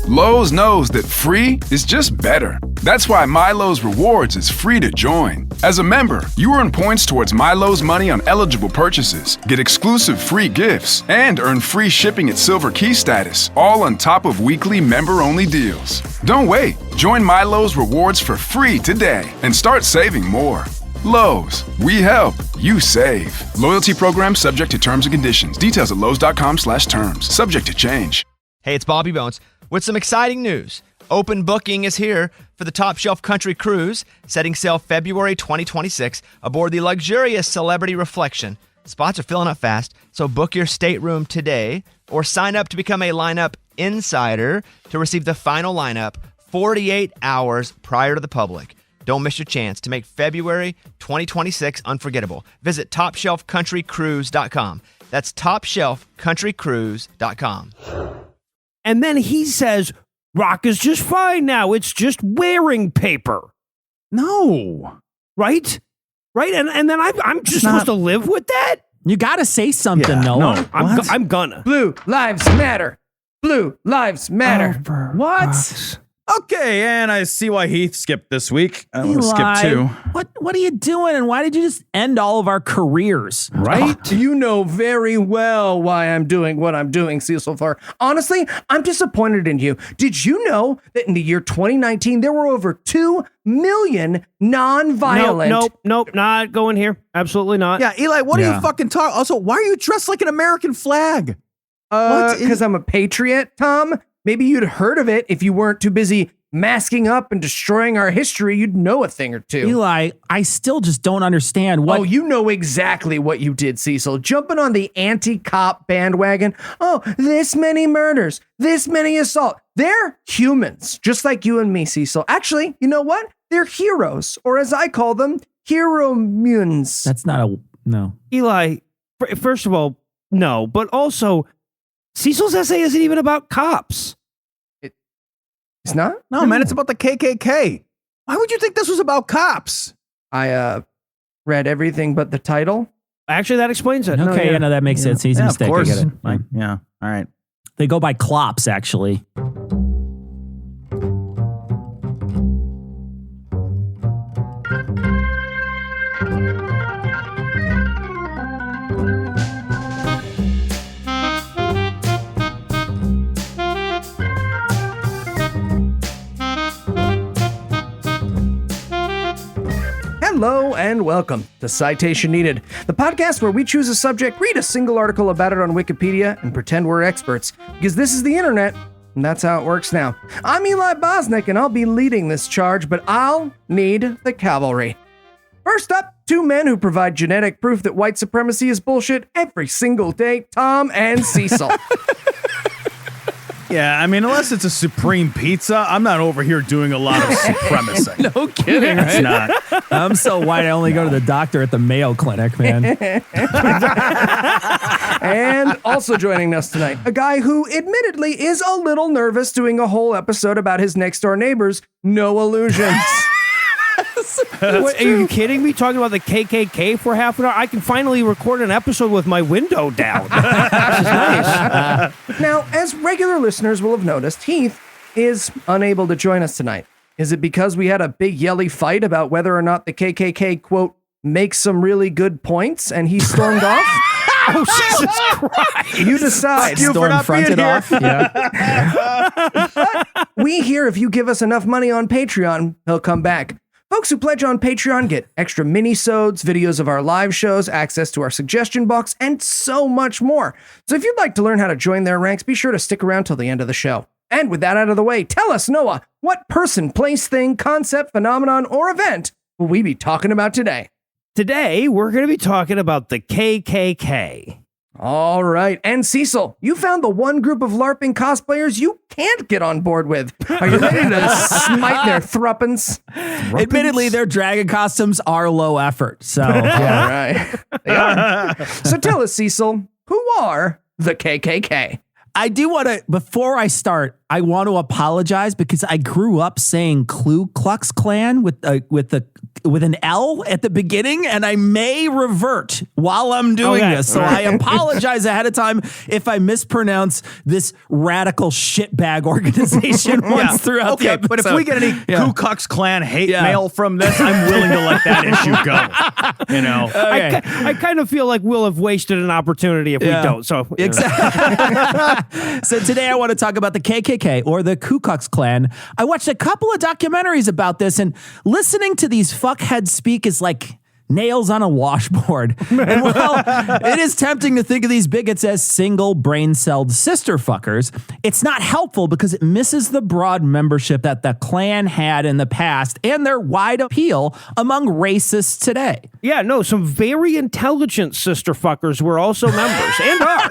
Lowe's knows that free is just better. That's why MyLowe's Rewards is free to join. As a member, you earn points towards MyLowe's money on eligible purchases, get exclusive free gifts, and earn free shipping at Silver Key status, all on top of weekly member-only deals. Don't wait. Join MyLowe's Rewards for free today and start saving more. Lowe's, we help, you save. Loyalty program subject to terms and conditions. Details at lowes.com/terms. Subject to change. Hey, it's Bobby Bones with some exciting news. Open booking is here for the Top Shelf Country Cruise, setting sail February 2026 aboard the luxurious Celebrity Reflection. Spots are filling up fast, so book your stateroom today or sign up to become a lineup insider to receive the final lineup 48 hours prior to the public. Don't miss your chance to make February 2026 unforgettable. Visit TopShelfCountryCruise.com. That's TopShelfCountryCruise.com. And then he says, rock is just fine now. It's just wearing paper. No. Right? Right? And then I'm just supposed to live with that? You got to say something, Noah. No, I'm gonna. Blue lives matter. Blue lives matter. What? Okay, and I see why Heath skipped this week. I'm going to skip too. What are you doing? And why did you just end all of our careers? Right? You know very well why I'm doing what I'm doing, so far. Honestly, I'm disappointed in you. Did you know that in the year 2019, there were over 2 million non-violent... Nope, not going here. Absolutely not. Yeah, Eli, what are you fucking talking? Also, why are you dressed like an American flag? Because I'm a patriot, Tom. Maybe you'd heard of it if you weren't too busy masking up and destroying our history. You'd know a thing or two. Eli, I still just don't understand what... Oh, you know exactly what you did, Cecil. Jumping on the anti-cop bandwagon. Oh, this many murders, this many assault. They're humans, just like you and me, Cecil. Actually, you know what? They're heroes, or as I call them, hero-munes. That's not a... No. Eli, first of all, no. But also, Cecil's essay isn't even about cops. It's not? No, man, it's about the KKK. Why would you think this was about cops? I read everything but the title. Actually, that explains it. Okay, that makes sense. Easy mistake. Of course. I get it. Fine. Yeah, all right. They go by clops, actually. Hello and welcome to Citation Needed, the podcast where we choose a subject, read a single article about it on Wikipedia, and pretend we're experts, because this is the internet, and that's how it works now. I'm Eli Bosnick, and I'll be leading this charge, but I'll need the cavalry. First up, 2 men who provide genetic proof that white supremacy is bullshit every single day, Tom and Cecil. Yeah, I mean, unless it's a Supreme Pizza, I'm not over here doing a lot of supremacy. No kidding, It's right? not. I'm so white, I only go to the doctor at the Mayo Clinic, man. And also joining us tonight, a guy who admittedly is a little nervous doing a whole episode about his next door neighbors, No Illusions. What, are you kidding me? Talking about the KKK for half an hour? I can finally record an episode with my window down. This is nice. Now, as regular listeners will have noticed, Heath is unable to join us tonight. Is it because we had a big yelly fight about whether or not the KKK, quote, makes some really good points and he stormed off? Oh, Jesus Christ. You decide. Storm fronted off. Yeah. We hear if you give us enough money on Patreon, he'll come back. Folks who pledge on Patreon get extra mini-sodes, videos of our live shows, access to our suggestion box, and so much more. So if you'd like to learn how to join their ranks, be sure to stick around till the end of the show. And with that out of the way, tell us, Noah, what person, place, thing, concept, phenomenon, or event will we be talking about today? Today, we're going to be talking about the KKK. All right. And Cecil, you found the one group of LARPing cosplayers you can't get on board with. Are you ready to smite their thruppence? Admittedly, their dragon costumes are low effort. So, Yeah, right. They are. So tell us, Cecil, who are the KKK? I do want to, before I start, I want to apologize because I grew up saying Ku Klux Klan with an L at the beginning, and I may revert while I'm doing this. So I apologize ahead of time if I mispronounce this radical shitbag organization once throughout the episode. But if we get any Ku Klux Klan hate mail from this, I'm willing to let that issue go. You know, I kind of feel like we'll have wasted an opportunity if we don't. So exactly. So today I want to talk about the KKK or the Ku Klux Klan. I watched a couple of documentaries about this, and listening to these fuckheads speak is like nails on a washboard. And while it is tempting to think of these bigots as single brain-celled sister fuckers, it's not helpful because it misses the broad membership that the Klan had in the past and their wide appeal among racists today. yeah, no, some very intelligent sister fuckers were also members and are.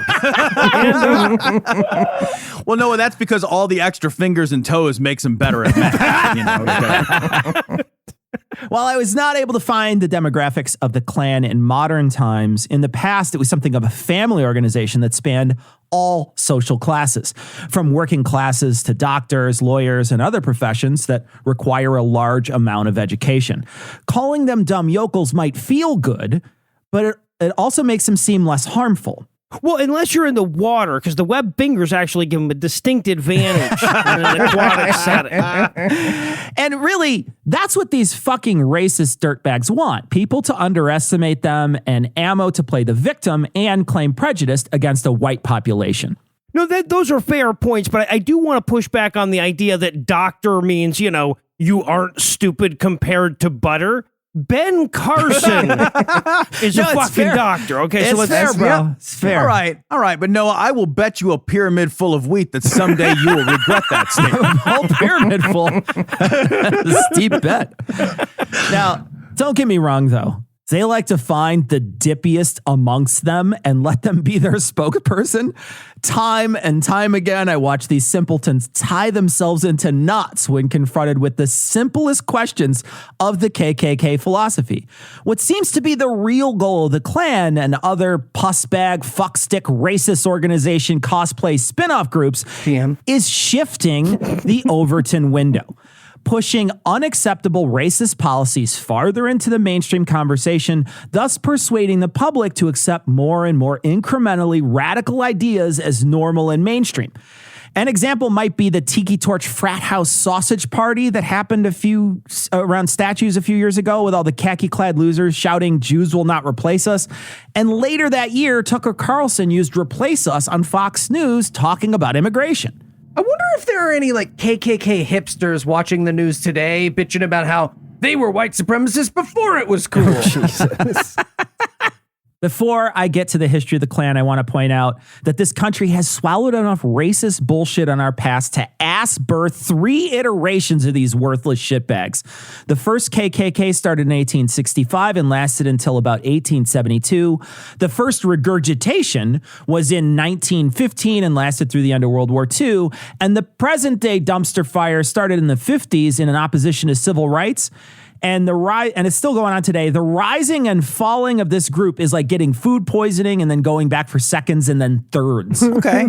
well, no, that's because all the extra fingers and toes makes them better at math. You know, While I was not able to find the demographics of the Klan in modern times, in the past it was something of a family organization that spanned all social classes, from working classes to doctors, lawyers, and other professions that require a large amount of education. Calling them dumb yokels might feel good, but it also makes them seem less harmful. Well, unless you're in the water, because the web fingers actually give them a distinct advantage in an aquatic setting. And really, that's what these fucking racist dirtbags want. People to underestimate them and ammo to play the victim and claim prejudice against a white population. No, those are fair points, but I do want to push back on the idea that doctor means, you know, you aren't stupid compared to butter. Ben Carson is a fucking doctor. Okay, so let's fair, bro. It's fair. All right. But Noah, I will bet you a pyramid full of wheat that someday you will regret that statement. A whole pyramid full. Steep bet. Now, don't get me wrong, though. They like to find the dippiest amongst them and let them be their spokesperson. Time and time again, I watch these simpletons tie themselves into knots when confronted with the simplest questions of the KKK philosophy. What seems to be the real goal of the Klan and other pussbag, fuckstick, racist organization cosplay spinoff groups is shifting the Overton window, pushing unacceptable racist policies farther into the mainstream conversation, thus persuading the public to accept more and more incrementally radical ideas as normal and mainstream. An example might be the Tiki Torch frat house sausage party that happened around statues a few years ago with all the khaki-clad losers shouting, "Jews will not replace us." And later that year, Tucker Carlson used "replace us" on Fox News talking about immigration. I wonder if there are any like KKK hipsters watching the news today bitching about how they were white supremacists before it was cool. Jesus. Before I get to the history of the Klan, I want to point out that this country has swallowed enough racist bullshit on our past to ass birth 3 iterations of these worthless shitbags. The first KKK started in 1865 and lasted until about 1872. The first regurgitation was in 1915 and lasted through the end of World War II. And the present day dumpster fire started in the 50s in an opposition to civil rights. And and it's still going on today. The rising and falling of this group is like getting food poisoning and then going back for seconds and then thirds. Okay.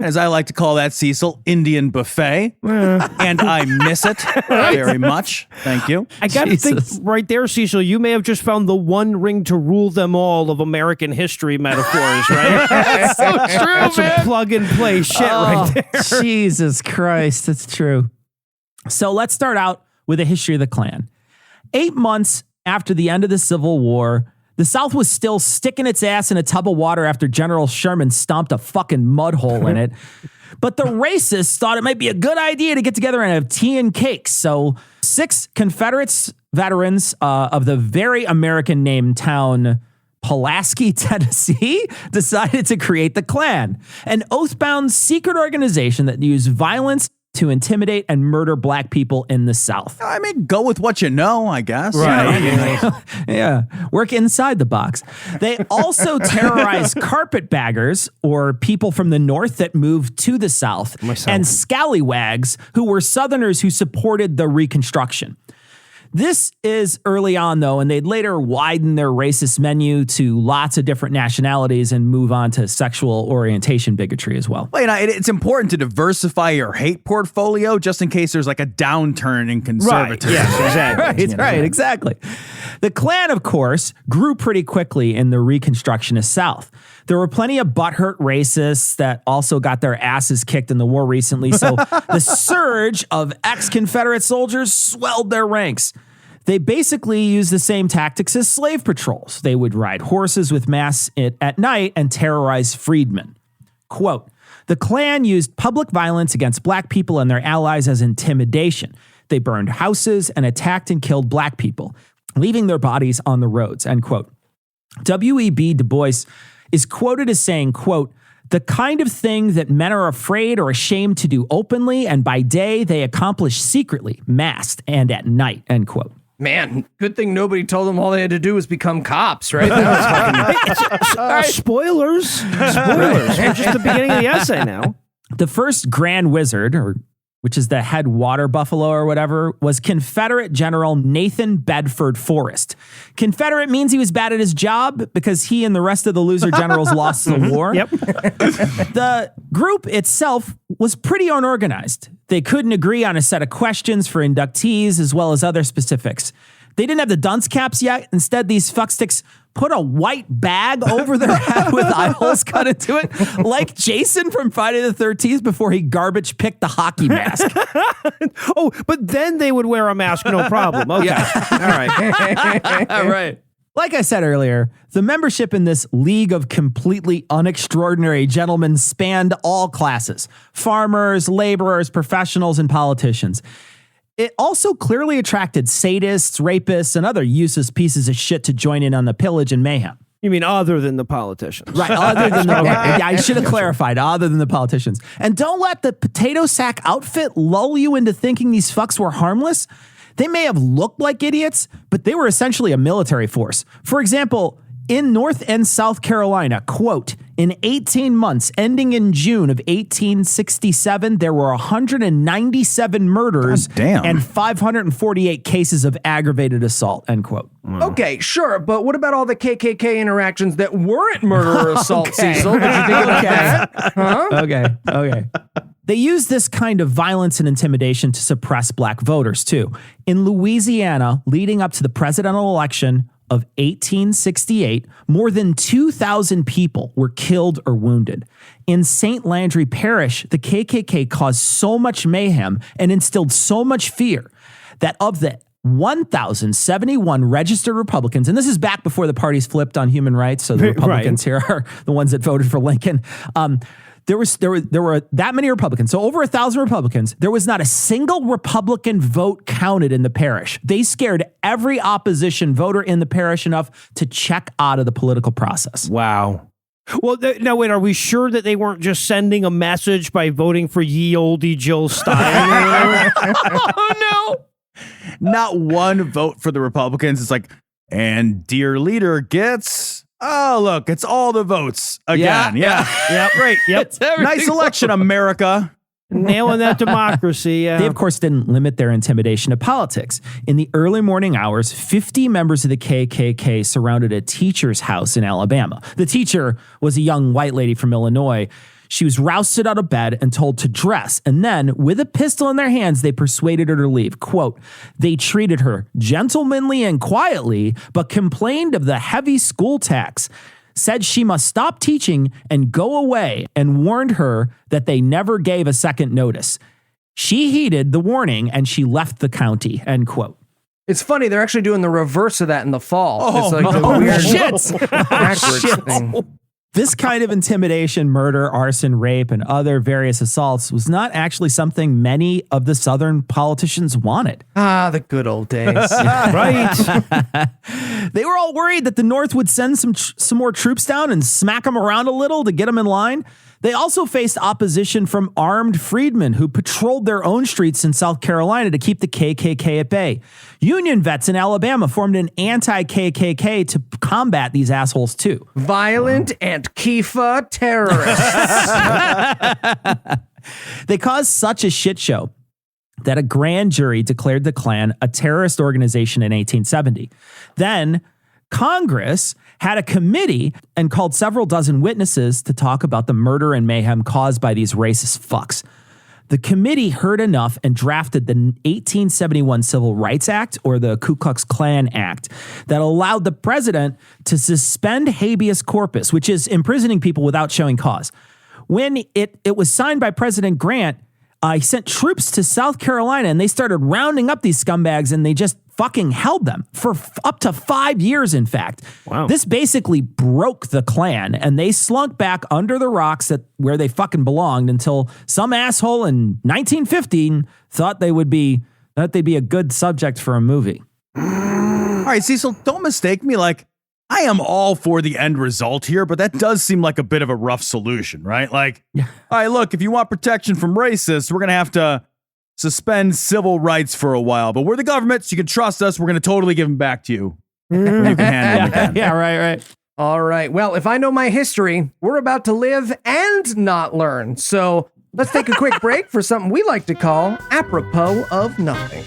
As I like to call that, Cecil, Indian buffet. And I miss it very much. Thank you. I got to think right there, Cecil, you may have just found the one ring to rule them all of American history metaphors, right? That's so true, That's man. a plug and play shit right there. Jesus Christ, that's true. So let's start out with a history of the Klan. 8 months after the end of the Civil War, the South was still sticking its ass in a tub of water after General Sherman stomped a fucking mud hole in it. But the racists thought it might be a good idea to get together and have tea and cakes. So 6 Confederate veterans of the very American named town Pulaski, Tennessee, decided to create the Klan, an oath-bound secret organization that used violence to intimidate and murder black people in the South. I mean, go with what you know, I guess. Right. Yeah. Work inside the box. They also terrorized carpetbaggers, or people from the North that moved to the South, and scallywags, who were Southerners who supported the Reconstruction. This is early on, though, and they'd later widen their racist menu to lots of different nationalities and move on to sexual orientation bigotry as well. Well, it's important to diversify your hate portfolio just in case there's like a downturn in conservatism. Yes, exactly. Right, exactly. The Klan, of course, grew pretty quickly in the Reconstructionist South. There were plenty of butthurt racists that also got their asses kicked in the war recently, so the surge of ex-Confederate soldiers swelled their ranks. They basically used the same tactics as slave patrols. They would ride horses with masks at night and terrorize freedmen. Quote, the Klan used public violence against black people and their allies as intimidation. They burned houses and attacked and killed black people, leaving their bodies on the roads, end quote. W.E.B. Du Bois is quoted as saying, quote, the kind of thing that men are afraid or ashamed to do openly and by day they accomplish secretly, masked, and at night, end quote. Man, good thing nobody told them all they had to do was become cops, right? That was Spoilers. Spoilers. We're just the beginning of the essay now. The first Grand Wizard, which is the head water buffalo or whatever, was Confederate General Nathan Bedford Forrest. Confederate means he was bad at his job because he and the rest of the loser generals lost the war. Yep. The group itself was pretty unorganized. They couldn't agree on a set of questions for inductees as well as other specifics. They didn't have the dunce caps yet. Instead, these fucksticks put a white bag over their head with eye holes cut into it, like Jason from Friday the 13th before he garbage picked the hockey mask. Oh, but then they would wear a mask, no problem. Okay. Yeah. All right. All right. Like I said earlier, the membership in this league of completely unextraordinary gentlemen spanned all classes: farmers, laborers, professionals, and politicians. It also clearly attracted sadists, rapists, and other useless pieces of shit to join in on the pillage and mayhem. You mean other than the politicians? Right, other than the, yeah, I should have clarified, other than the politicians. And don't let the potato sack outfit lull you into thinking these fucks were harmless. They may have looked like idiots, but they were essentially a military force. For example, in North and South Carolina, quote, in 18 months, ending in June of 1867, there were 197 murders and 548 cases of aggravated assault, end quote. Okay, sure, but what about all the KKK interactions that weren't murder or assault, Cecil? Did you think about that? Huh? Okay. They used this kind of violence and intimidation to suppress black voters, too. In Louisiana, leading up to the presidential election of 1868, more than 2,000 people were killed or wounded. In St. Landry Parish, the KKK caused so much mayhem and instilled so much fear that of the 1,071 registered Republicans, and this is back before the parties flipped on human rights, so the Republicans here are the ones that voted for Lincoln. There were that many Republicans, so over 1,000 Republicans. There was not a single Republican vote counted in the parish. They scared every opposition voter in the parish enough to check out of the political process. Wow. Well, now wait, are we sure that they weren't just sending a message by voting for ye olde Jill Stein? Oh, no. Not one vote for the Republicans. It's like, and dear leader gets... Oh, look, it's all the votes again. Yeah. Right. Yep. Nice election, America. Nailing that democracy. Yeah. They, of course, didn't limit their intimidation to politics. In the early morning hours, 50 members of the KKK surrounded a teacher's house in Alabama. The teacher was a young white lady from Illinois. She was rousted out of bed and told to dress. And then, with a pistol in their hands, they persuaded her to leave. Quote, they treated her gentlemanly and quietly, but complained of the heavy school tax, said she must stop teaching and go away, and warned her that they never gave a second notice. She heeded the warning and she left the county, end quote. It's funny, they're actually doing the reverse of that in the fall. Oh, it's like the weird shit. backwards thing. This kind of intimidation, murder, arson, rape, and other various assaults was not actually something many of the Southern politicians wanted. Ah, the good old days. Right. They were all worried that the North would send some more troops down and smack them around a little to get them in line. They also faced opposition from armed freedmen who patrolled their own streets in South Carolina to keep the KKK at bay. Union vets in Alabama formed an anti-KKK to combat these assholes too. Violent Antifa terrorists. They caused such a shit show that a grand jury declared the Klan a terrorist organization in 1870. Then Congress had a committee and called several dozen witnesses to talk about the murder and mayhem caused by these racist fucks. The committee heard enough and drafted the 1871 Civil Rights Act, or the Ku Klux Klan Act, that allowed the president to suspend habeas corpus, which is imprisoning people without showing cause. When it was signed by President Grant, he sent troops to South Carolina and they started rounding up these scumbags and they just fucking held them for up to 5 years, in fact. Wow. This basically broke the Klan and they slunk back under the rocks where they fucking belonged until some asshole in 1915 thought they'd be a good subject for a movie. All right, Cecil, don't mistake me. Like, I am all for the end result here, but that does seem like a bit of a rough solution, right? Like, all right, look, if you want protection from racists, we're going to have to suspend civil rights for a while, but we're the government, so you can trust us. We're going to totally give them back to you. You can handle them. Yeah, right. All right. Well, if I know my history, we're about to live and not learn. So let's take a quick break for something we like to call apropos of nothing.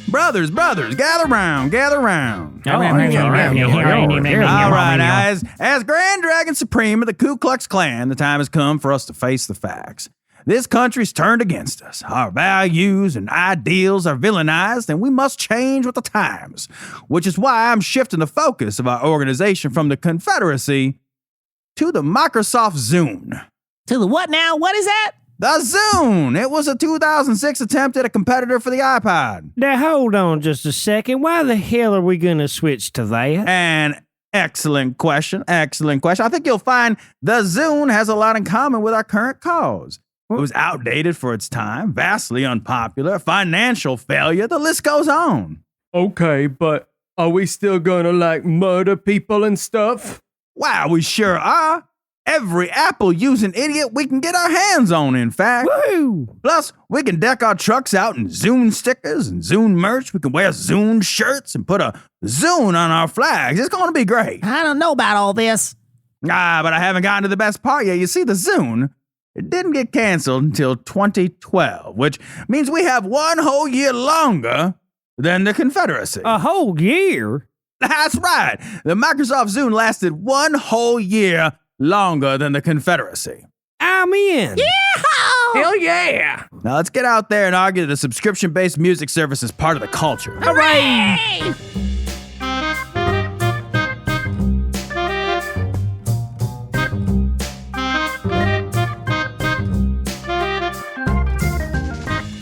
Brothers, gather round. All right, as Grand Dragon Supreme of the Ku Klux Klan, the time has come for us to face the facts. This country's turned against us. Our values and ideals are villainized, and we must change with the times, which is why I'm shifting the focus of our organization from the Confederacy to the Microsoft Zune. To the what now? What is that? The Zune! It was a 2006 attempt at a competitor for the iPod. Now, hold on just a second. Why the hell are we going to switch to that? An excellent question. I think you'll find the Zune has a lot in common with our current cause. It was outdated for its time, vastly unpopular, financial failure, the list goes on. Okay, but are we still going to, murder people and stuff? Wow, we sure are. Every Apple-using idiot we can get our hands on, in fact. Woo! Plus, we can deck our trucks out in Zune stickers and Zune merch. We can wear Zune shirts and put a Zune on our flags. It's going to be great. I don't know about all this. But I haven't gotten to the best part yet. You see, the Zune, it didn't get canceled until 2012, which means we have one whole year longer than the Confederacy. A whole year? That's right. The Microsoft Zune lasted one whole year longer than the Confederacy. I'm in. Yeehaw! Hell yeah! Now let's get out there and argue that a subscription-based music service is part of the culture. Hooray!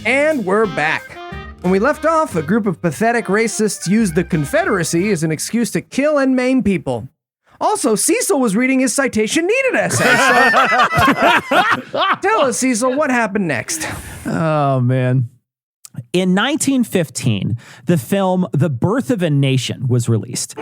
And we're back. When we left off, a group of pathetic racists used the Confederacy as an excuse to kill and maim people. Also, Cecil was reading his citation needed essay. So tell us, Cecil, what happened next? Oh, man. In 1915, the film The Birth of a Nation was released.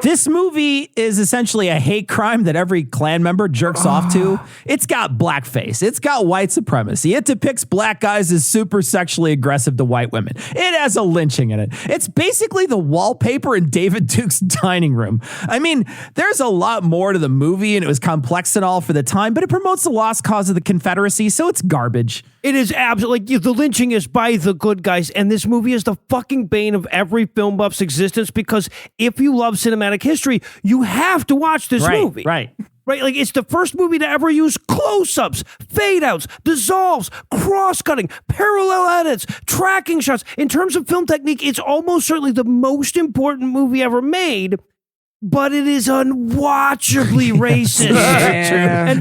This movie is essentially a hate crime that every Klan member jerks off to. It's got blackface. It's got white supremacy. It depicts black guys as super sexually aggressive to white women. It has a lynching in it. It's basically the wallpaper in David Duke's dining room. I mean, there's a lot more to the movie, and it was complex and all for the time, but it promotes the lost cause of the Confederacy, so it's garbage. It is absolutely, the lynching is by the good guys, and this movie is the fucking bane of every film buff's existence, because if you love cinematic history, you have to watch this movie. Right. Like, it's the first movie to ever use close-ups, fade-outs, dissolves, cross-cutting, parallel edits, tracking shots. In terms of film technique, it's almost certainly the most important movie ever made, but it is unwatchably racist.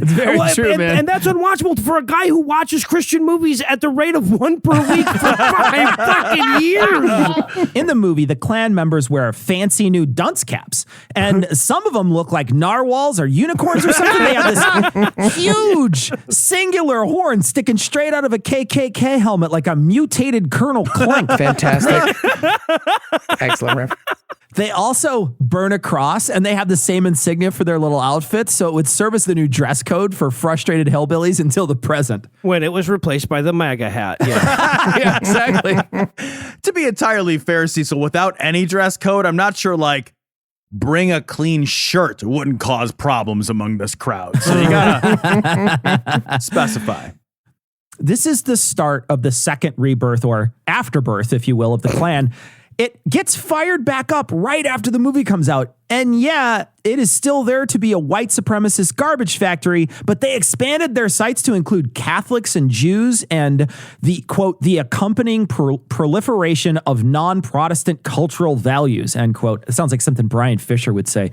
It's very true, man. And that's unwatchable for a guy who watches Christian movies at the rate of one per week for 5 fucking years. In the movie, the Klan members wear fancy new dunce caps, and some of them look like narwhals or unicorns or something. They have this huge singular horn sticking straight out of a KKK helmet like a mutated Colonel Clink. Fantastic. Excellent riff. They also burn a cross, and they have the same insignia for their little outfits, so it would serve as the new dress code for frustrated hillbillies until the present. When it was replaced by the MAGA hat. Yeah, Yeah, exactly. To be entirely fair, Cecil, without any dress code, I'm not sure, bring a clean shirt wouldn't cause problems among this crowd. So you gotta specify. This is the start of the second rebirth, or afterbirth, if you will, of the Klan. It gets fired back up right after the movie comes out. And yeah, it is still there to be a white supremacist garbage factory, but they expanded their sites to include Catholics and Jews and the, quote, the accompanying proliferation of non-Protestant cultural values, end quote. It sounds like something Brian Fisher would say.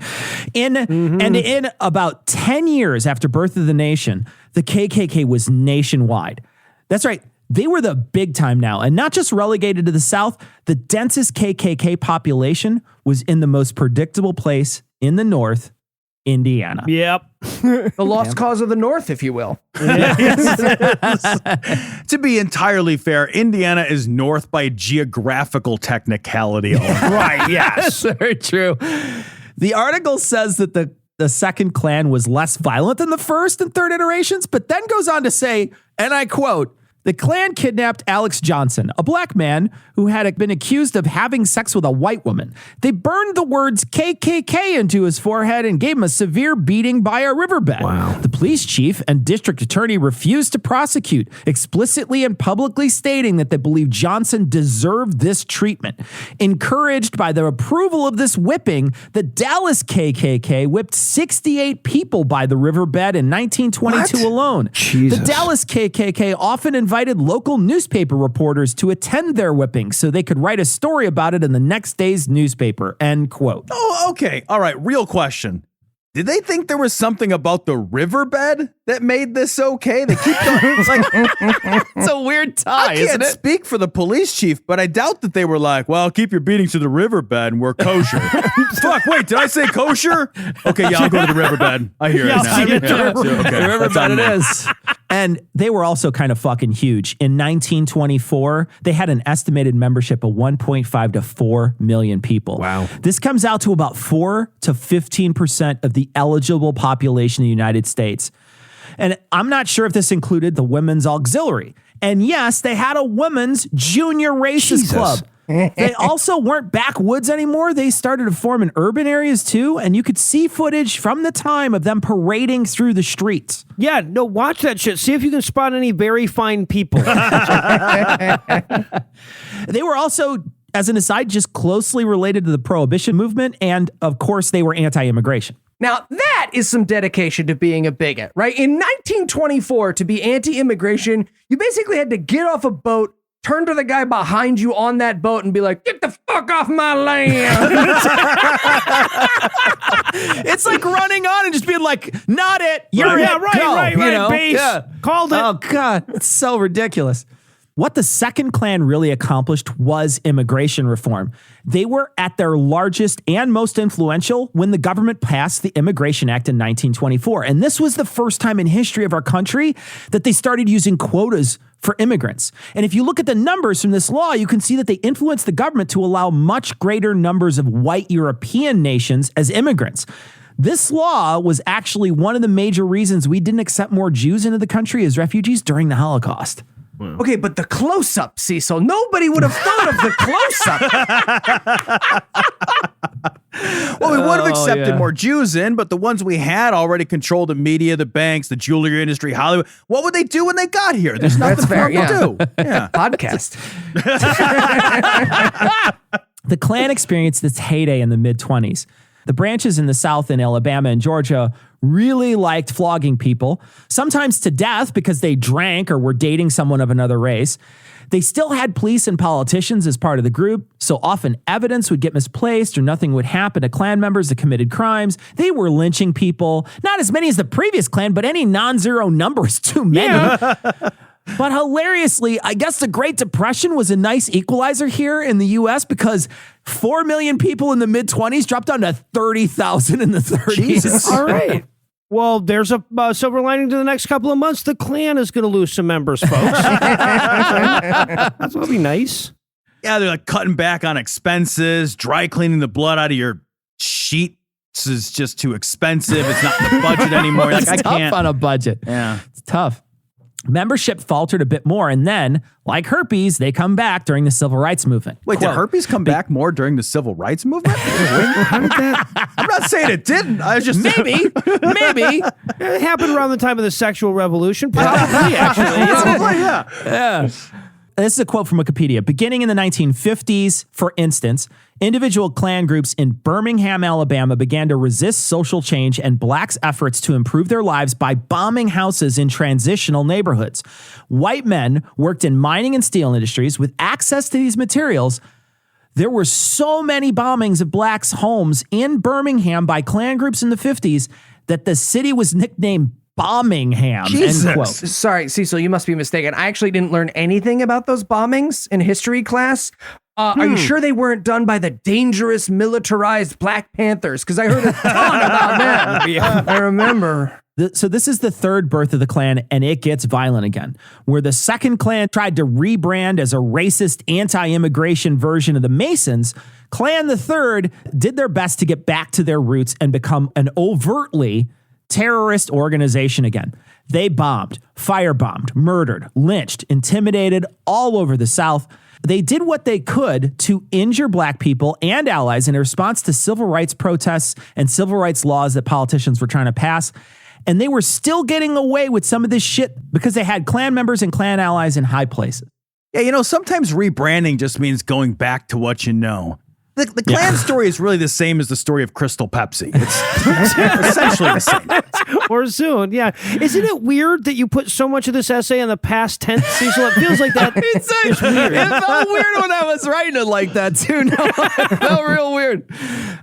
And in about 10 years after Birth of the Nation, the KKK was nationwide. That's right. They were the big time now, and not just relegated to the South. The densest KKK population was in the most predictable place in the North, Indiana. Yep. The lost cause of the North, if you will. To be entirely fair, Indiana is north by geographical technicality only. Right, yes. Very true. The article says that the second Klan was less violent than the first and third iterations, but then goes on to say, and I quote, "The Klan kidnapped Alex Johnson, a black man who had been accused of having sex with a white woman. They burned the words KKK into his forehead and gave him a severe beating by a riverbed. Wow. The police chief and district attorney refused to prosecute, explicitly and publicly stating that they believed Johnson deserved this treatment. Encouraged by the approval of this whipping, the Dallas KKK whipped 68 people by the riverbed in 1922 alone. Jesus. The Dallas KKK often invited local newspaper reporters to attend their whipping so they could write a story about it in the next day's newspaper," end quote. Oh, okay. All right. Real question. Did they think there was something about the riverbed that made this okay? They keep going. It's like, It's a weird tie, I isn't can't it? speak for the police chief, but I doubt that they were like, well, keep your beatings to the riverbed and we're kosher. Fuck, wait, did I say kosher? Okay, yeah, I'll go to the riverbed. I hear Yeah, it now. I'll see you at the Okay, The riverbed that's on it me. is. And they were also kind of fucking huge. In 1924, they had an estimated membership of 1.5 to 4 million people. Wow. This comes out to about 4 to 15% of the eligible population in the United States. And I'm not sure if this included the women's auxiliary. And yes, they had a women's junior racist club. They also weren't backwoods anymore. They started to form in urban areas too. And you could see footage from the time of them parading through the streets. Yeah, no, watch that shit. See if you can spot any very fine people. They were also, as an aside, just closely related to the Prohibition movement. And of course, they were anti-immigration. Now, that is some dedication to being a bigot, right? In 1924, to be anti-immigration, you basically had to get off a boat, turn to the guy behind you on that boat and be like, "Get the fuck off my land." It's like running on and just being like, not it. You're Yeah, it. right, Go. right, You right, know? base. Yeah. Called it. Oh, God. It's so ridiculous. What the second Klan really accomplished was immigration reform. They were at their largest and most influential when the government passed the Immigration Act in 1924. And this was the first time in history of our country that they started using quotas for immigrants. And if you look at the numbers from this law, you can see that they influenced the government to allow much greater numbers of white European nations as immigrants. This law was actually one of the major reasons we didn't accept more Jews into the country as refugees during the Holocaust. Okay, but the close-up, Cecil. Nobody would have thought of the close-up. Well, we would have accepted yeah. more Jews in, but the ones we had already controlled the media, the banks, the jewelry industry, Hollywood. What would they do when they got here? There's nothing That's for fair, them to do. Yeah. Podcast. The Klan experienced its heyday in the mid-20s. The branches in the South in Alabama and Georgia really liked flogging people, sometimes to death because they drank or were dating someone of another race. They still had police and politicians as part of the group, so often evidence would get misplaced or nothing would happen to Klan members that committed crimes. They were lynching people, not as many as the previous Klan, but any non-zero number is too many. Yeah. But hilariously, I guess the Great Depression was a nice equalizer here in the U.S. because 4 million people in the mid-20s dropped down to 30,000 in the 30s. Jesus. All right. Well, there's a silver lining to the next couple of months. The Klan is going to lose some members, folks. That's going to be nice. Yeah, they're like cutting back on expenses, dry cleaning the blood out of your sheets is just too expensive. It's not in the budget anymore. Like, It's I tough can't. on a budget. Yeah. It's tough. Membership faltered a bit more, and then, like herpes, they come back during the Civil Rights Movement. Wait, did herpes come back more during the Civil Rights Movement? How did that? I'm not saying it didn't. I was just maybe. It happened around the time of the sexual revolution. Probably, actually. Yeah. This is a quote from Wikipedia. Beginning in the 1950s, for instance, individual Klan groups in Birmingham, Alabama began to resist social change and blacks' efforts to improve their lives by bombing houses in transitional neighborhoods. White men worked in mining and steel industries with access to these materials. There were so many bombings of blacks' homes in Birmingham by Klan groups in the 50s that the city was nicknamed Bombingham. Jesus. End quote. Sorry, Cecil, you must be mistaken. I actually didn't learn anything about those bombings in history class. Are you sure they weren't done by the dangerous militarized Black Panthers? Because I heard a ton about them. I remember. So this is the third birth of the Klan, and it gets violent again, where the second Klan tried to rebrand as a racist, anti-immigration version of the Masons. Klan the third did their best to get back to their roots and become an overtly terrorist organization again. They bombed, firebombed, murdered, lynched, intimidated all over the South. They did what they could to injure black people and allies in response to civil rights protests and civil rights laws that politicians were trying to pass. And they were still getting away with some of this shit because they had Klan members and Klan allies in high places. Yeah, sometimes rebranding just means going back to what you know. The Klan story is really the same as the story of Crystal Pepsi. It's essentially the same. Or soon, yeah. Isn't it weird that you put so much of this essay in the past tense, Cecil? It feels like that. It's weird. It felt weird when I was writing it like that, too. No, it felt real weird.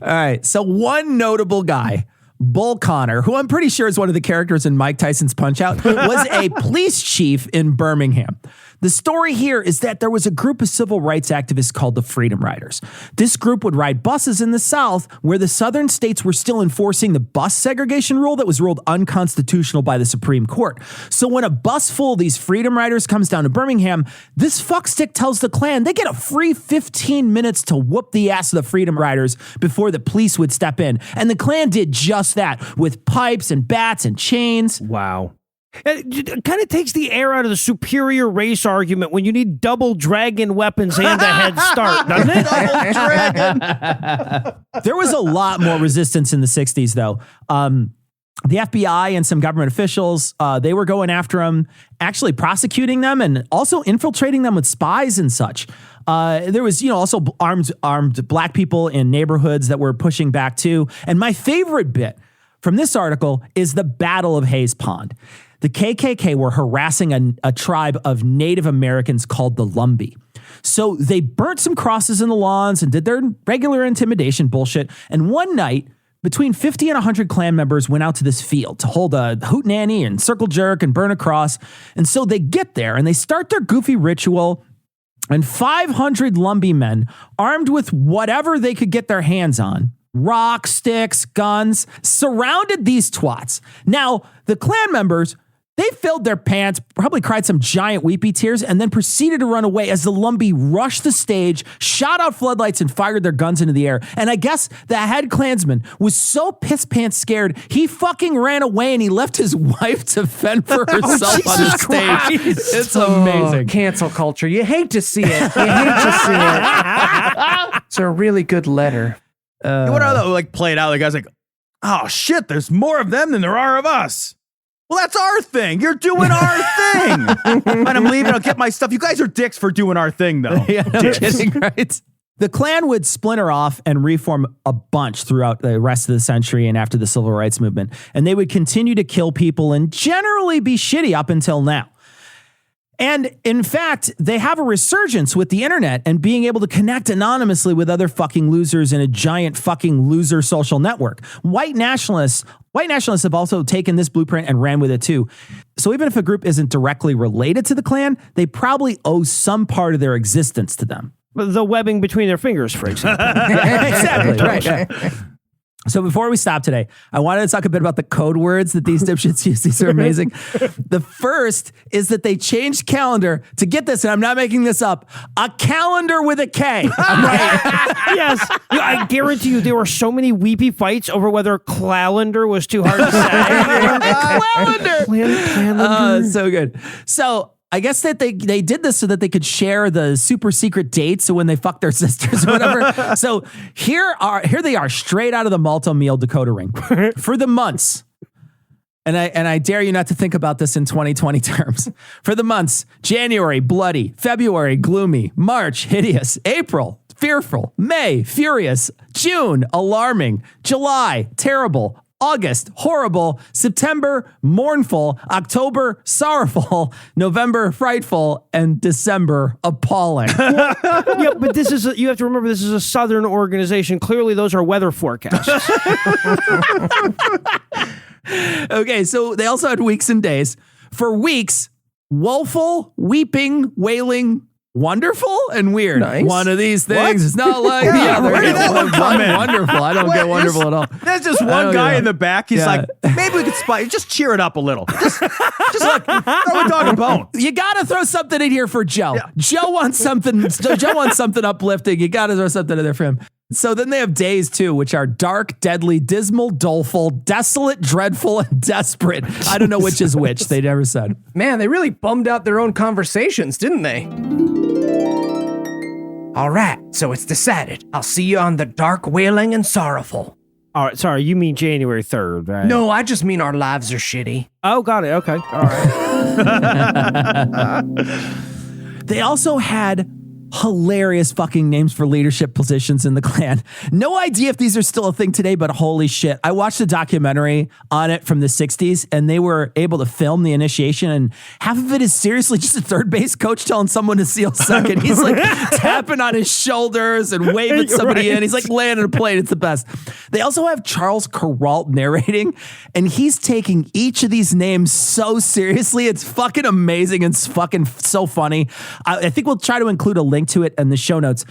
All right, so one notable guy, Bull Connor, who I'm pretty sure is one of the characters in Mike Tyson's Punch-Out, was a police chief in Birmingham. The story here is that there was a group of civil rights activists called the Freedom Riders. This group would ride buses in the South where the southern states were still enforcing the bus segregation rule that was ruled unconstitutional by the Supreme Court. So when a bus full of these Freedom Riders comes down to Birmingham, this fuckstick tells the Klan they get a free 15 minutes to whoop the ass of the Freedom Riders before the police would step in. And the Klan did just that with pipes and bats and chains. Wow. It kind of takes the air out of the superior race argument when you need double dragon weapons and a head start, doesn't it? Double dragon. There was a lot more resistance in the 60s, though. The FBI and some government officials, they were going after them, actually prosecuting them and also infiltrating them with spies and such. There was, also armed black people in neighborhoods that were pushing back too. And my favorite bit from this article is the Battle of Hayes Pond. The KKK were harassing a tribe of Native Americans called the Lumbee. So they burnt some crosses in the lawns and did their regular intimidation bullshit. And one night, between 50 and 100 Klan members went out to this field to hold a hootenanny and circle jerk and burn a cross. And so they get there and they start their goofy ritual. And 500 Lumbee men, armed with whatever they could get their hands on, rocks, sticks, guns, surrounded these twats. Now, the Klan members, they filled their pants, probably cried some giant weepy tears, and then proceeded to run away as the Lumbee rushed the stage, shot out floodlights, and fired their guns into the air. And I guess the head Klansman was so piss-pants scared, he fucking ran away and he left his wife to fend for herself on the stage. It's amazing. Cancel culture. You hate to see it. You hate to see it. It's a really good letter. What are they play it out? The guy's like, oh shit, there's more of them than there are of us. Well, that's our thing. You're doing our thing. And I'm leaving. I'll get my stuff. You guys are dicks for doing our thing, though. Yeah, no kidding, right? The Klan would splinter off and reform a bunch throughout the rest of the century and after the Civil Rights Movement. And they would continue to kill people and generally be shitty up until now. And in fact, they have a resurgence with the internet and being able to connect anonymously with other fucking losers in a giant fucking loser social network. White nationalists have also taken this blueprint and ran with it too. So even if a group isn't directly related to the Klan, they probably owe some part of their existence to them. The webbing between their fingers, for example. Exactly, right. So before we stop today, I wanted to talk a bit about the code words that these dipshits use. These are amazing. The first is that they changed calendar to, get this, and I'm not making this up, a calendar with a K. Yes. I guarantee you there were so many weepy fights over whether calendar was too hard to say. Calendar. So good. So I guess that they did this so that they could share the super secret dates when they fuck their sisters or whatever. So here they are, straight out of the Malta meal decoder ring for the months. And I dare you not to think about this in 2020 terms. For the months: January, bloody; February, gloomy; March, hideous; April, fearful; May, furious; June, alarming; July, terrible; August, horrible; September, mournful; October, sorrowful; November, frightful; and December, appalling. Yeah, but you have to remember, this is a Southern organization. Clearly, those are weather forecasts. Okay, so they also had weeks and days. For weeks: woeful, weeping, wailing, wonderful, and weird. Nice. One of these things is not like the Yeah, other. where did that one come in? Wonderful. I don't get wonderful at all. There's just I one don't guy know. in the back. He's Yeah. like, maybe we could just cheer it up a little. Just like throw a dog a bone. You gotta throw something in here for Joe. Yeah. Joe wants something. Joe wants something uplifting. You gotta throw something in there for him. So then they have days too, which are dark, deadly, dismal, doleful, desolate, dreadful, and desperate. I don't know which is which. They never said. Man, they really bummed out their own conversations, didn't they? All right, so it's decided. I'll see you on the dark, wailing, and sorrowful. All right, sorry, you mean January 3rd, right? No, I just mean our lives are shitty. Oh, got it. Okay. All right. They also had hilarious fucking names for leadership positions in the Klan. No idea if these are still a thing today, but holy shit. I watched a documentary on it from the 60s, and they were able to film the initiation, and half of it is seriously just a third base coach telling someone to seal second. He's like tapping on his shoulders and waving somebody in. He's like landing a plane. It's the best. They also have Charles Kuralt narrating, and he's taking each of these names so seriously. It's fucking amazing and it's fucking so funny. I think we'll try to include a link to it in the show notes.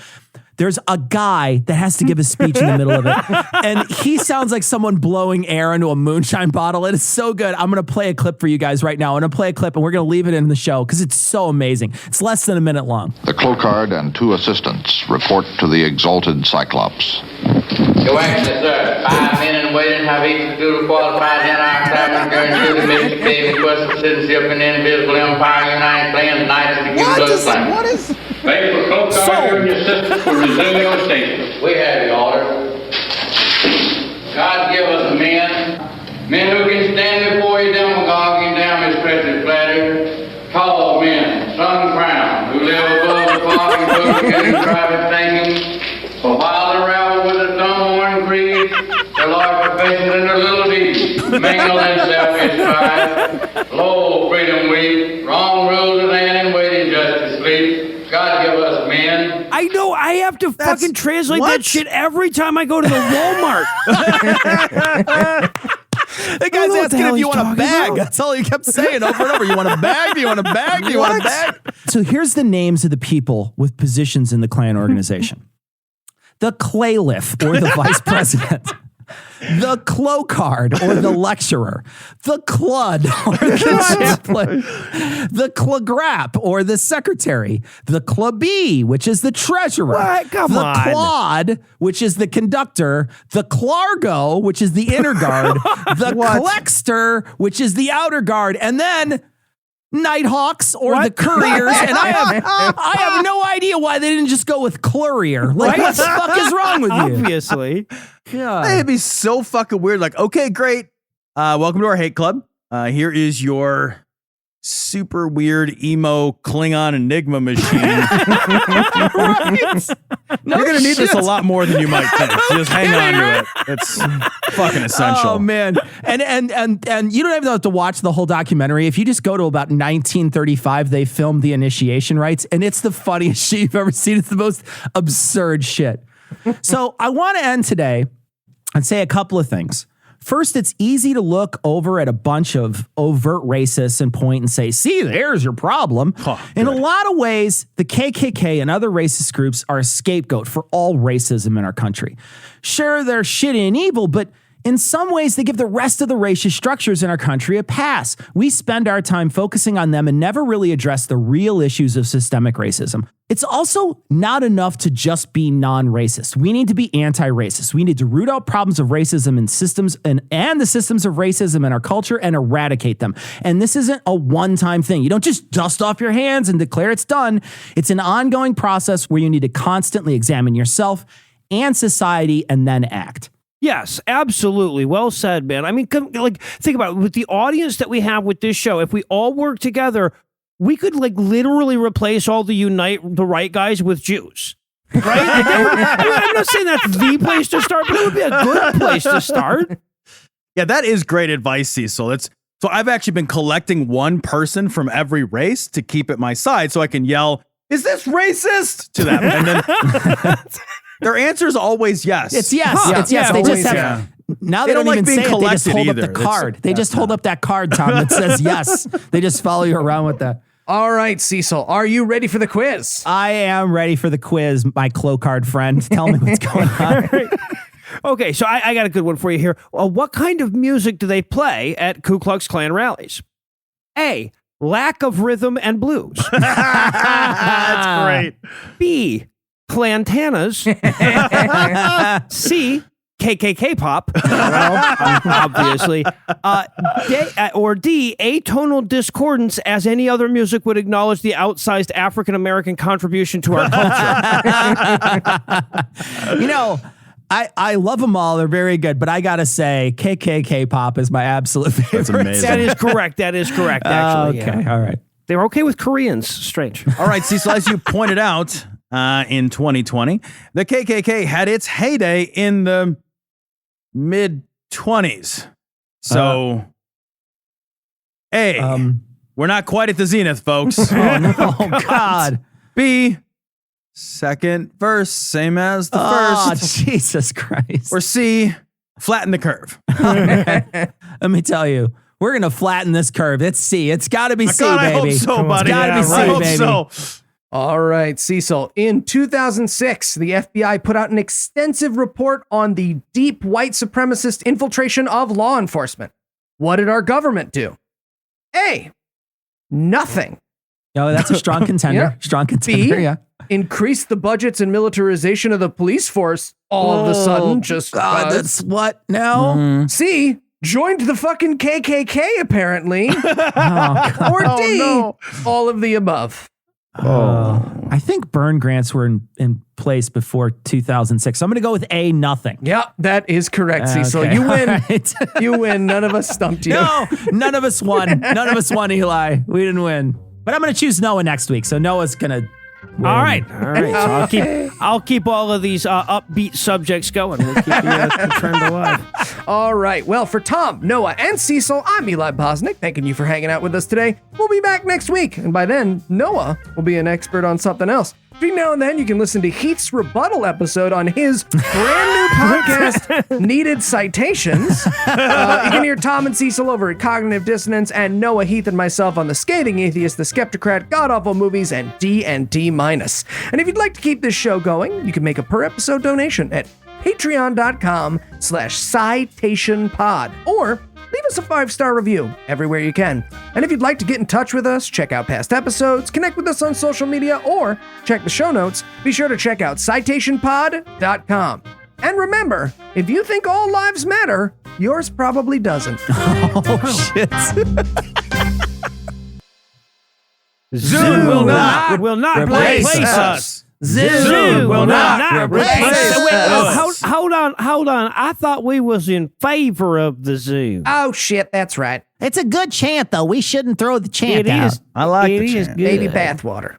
There's a guy that has to give a speech in the middle of it, and he sounds like someone blowing air into a moonshine bottle. It is so good. I'm going to play a clip for you guys right now. I'm going to play a clip, and we're going to leave it in the show because it's so amazing. It's less than a minute long. The Clocard and 2 assistants report to the exalted Cyclops. Your Excellency, sir, 5 men in waiting have each duly qualified in our time guarantee the Mississippi request for citizenship in the indivisible empire United Plans United to give us claim. What is? Faithful Clocard, your assistants will resume your station. We have your order. God give us men who can stand before you demagogue and down his present flattery, tall men, sun-crowned, who live above the fog and public private thinking. For while the rabble with a dumb horn grieves, their large professions and their little deeds mingle in self-strife. Lo, freedom weep, wrong rules of land and waiting justice sleep. God give us men. I know. I have to fucking translate that shit every time I go to the Walmart. The guy's what the asking hell if you he's want a talking bag. about. That's all he kept saying over and over. You want a bag? Do you want a bag? Do you want a bag? So here's the names of the people with positions in the Klan organization. The Clayliff, or the vice president. The Clocard, or the lecturer. The Clud, or the chaplain. The Clagrap, or the secretary. The Clubee, which is the treasurer. What? Come the on. Claude, which is the conductor. The Clargo, which is the inner guard. The Clexter, which is the outer guard. And then Nighthawks, or the couriers, and I have no idea why they didn't just go with Clurier. Like, what the fuck is wrong with you? Obviously. God. It'd be so fucking weird. Like, okay, great. Welcome to our hate club. Here is your super weird emo Klingon Enigma machine. Right? No You're gonna need this a shit. lot more than you might think. So just hang on to it. It's fucking essential. Oh man, and you don't even have to watch the whole documentary. If you just go to about 1935, they filmed the initiation rites, and it's the funniest shit you've ever seen. It's the most absurd shit. So I want to end today and say a couple of things. First, it's easy to look over at a bunch of overt racists and point and say, see, there's your problem. In a lot of ways, the KKK and other racist groups are a scapegoat for all racism in our country. Sure, they're shitty and evil, but in some ways, they give the rest of the racist structures in our country a pass. We spend our time focusing on them and never really address the real issues of systemic racism. It's also not enough to just be non-racist. We need to be anti-racist. We need to root out problems of racism and systems and the systems of racism in our culture and eradicate them. And this isn't a one-time thing. You don't just dust off your hands and declare it's done. It's an ongoing process where you need to constantly examine yourself and society and then act. Yes, absolutely. Well said, man. I mean, think about it. With the audience that we have with this show, if we all work together, we could literally replace all the Unite the Right guys with Jews. Right? I'm not saying that's the place to start, but it would be a good place to start. Yeah, that is great advice, Cecil. So I've actually been collecting one person from every race to keep at my side so I can yell, "Is this racist?" to them. And then their answer is always yes. It's yes. It's yes. They just have. Now they don't even say it. They just hold up the card. They just hold up that card, Tom, that says yes. They just follow you around with that. All right, Cecil, are you ready for the quiz? I am ready for the quiz, my card friend. Tell me what's going on. Okay, so I got a good one for you here. What kind of music do they play at Ku Klux Klan rallies? A, lack of rhythm and blues. That's great. B, Clantanas. C, KKK pop. Well, obviously. Or D, atonal discordance, as any other music would acknowledge the outsized African American contribution to our culture. I love them all. They're very good, but I gotta say, KKK pop is my absolute favorite. That's amazing. That is correct. Actually, okay, all right. They're okay with Koreans. Strange. All right, Cecil, as you pointed out, in 2020, the KKK had its heyday in the mid-20s. So, A, we're not quite at the zenith, folks. Oh, no. Oh, God. B, second verse, same as the first. Jesus Christ. Or C, flatten the curve. Let me tell you, we're going to flatten this curve. It's C. It's got to be C, baby. I hope so, buddy. It's got to be C, I hope baby. so. All right, Cecil. In 2006, the FBI put out an extensive report on the deep white supremacist infiltration of law enforcement. What did our government do? A, nothing. Oh, that's a strong contender. Yeah. Strong contender, B, yeah. increase the budgets and militarization of the police force all of a sudden. Just God, that's what now? C, joined the fucking KKK apparently. Or D, all of the above. I think burn grants were in place before 2006. So I'm going to go with A, nothing. Yeah, that is correct, Cecil. Okay. You win. Right. You win. None of us stumped you. No, none of us won. None of us won, Eli. We didn't win. But I'm going to choose Noah next week. So Noah's going to win. All right. So I'll keep all of these upbeat subjects going. We'll keep the trend alive. All right. Well, for Tom, Noah, and Cecil, I'm Eli Bosnick. Thanking you for hanging out with us today. We'll be back next week. And by then, Noah will be an expert on something else. Between now and then, you can listen to Heath's rebuttal episode on his brand new podcast, Needed Citations. You can hear Tom and Cecil over at Cognitive Dissonance, and Noah, Heath, and myself on The Scathing Atheist, The Skeptocrat, God Awful Movies, and D&D-. And if you'd like to keep this show going, you can make a per-episode donation at patreon.com/citationpod, or leave us a 5-star review everywhere you can. And if you'd like to get in touch with us, check out past episodes, connect with us on social media, or check the show notes, be sure to check out citationpod.com. And remember, if you think all lives matter, yours probably doesn't. Oh, shit. Zoo will not replace us. Zoo will not replace us. Hold on. I thought we was in favor of the zoo. Oh, shit, that's right. It's a good chant, though. We shouldn't throw the chant It out. is. I like It the is chant. good. Baby bathwater.